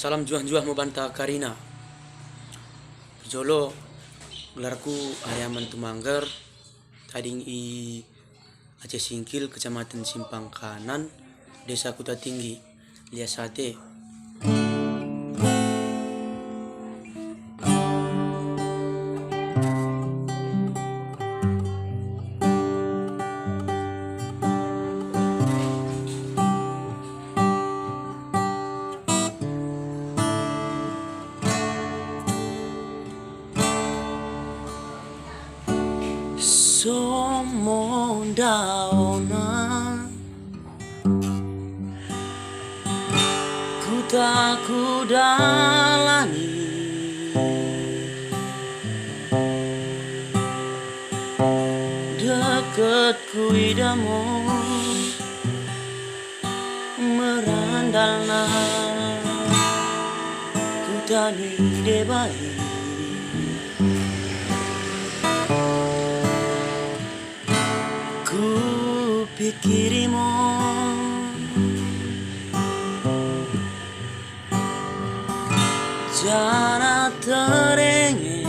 Salam juah-juah mau bantah Karina. Jolo gelarku Ariaman Tumanggar. Tading i Aceh Singkil, Kecamatan Simpang Kanan, Desa Kuta Tinggi, Liasate. Somo daona ku dalani deketku idamo merandalna ku tani debai ku pikirimo jana terenge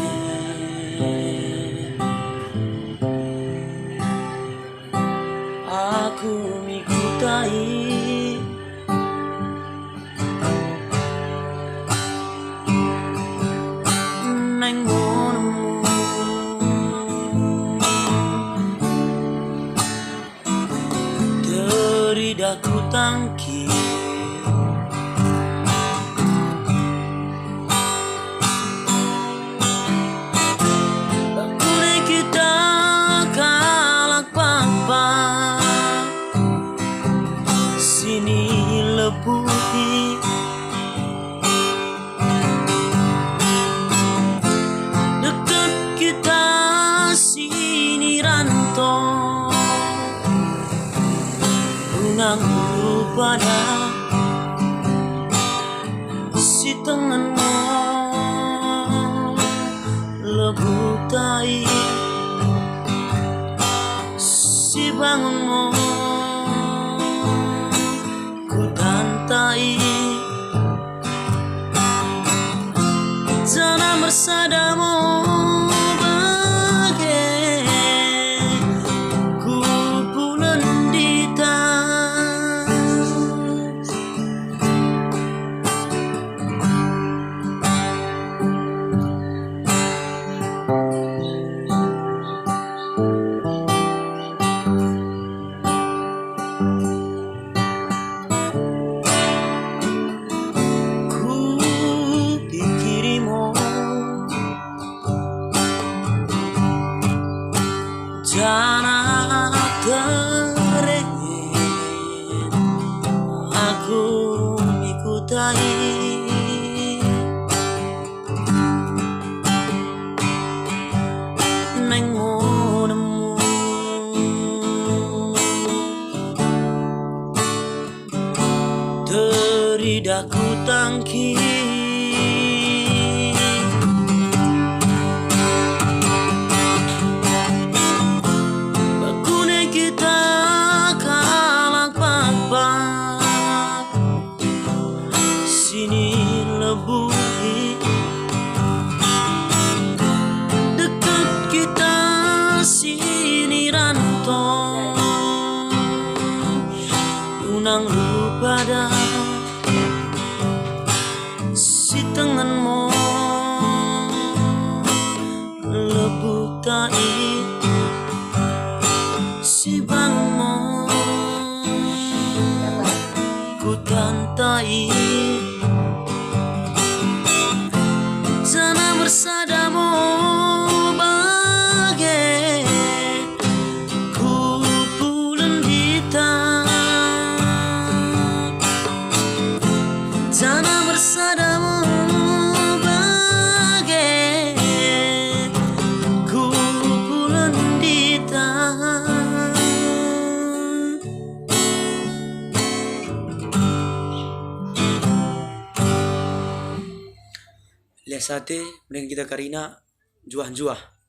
aku mikutai neng monemu teridaku tangki lebuhi dekat kita sini rantau unang pada si tengenmu lebutai si bangunmu jana bersadamu bagai ku bulan dita jana terenge aku ikutai neng monemu teridaku tangki sini lebuhi dekat kita sini rantau unang lupada si tengenmu lebutai si bangunmu ku tantai jana bersadamu bagai ku bulan dita jana bersadamu bagai ku bulan dita Liasate, mending kita Karina juah-juah.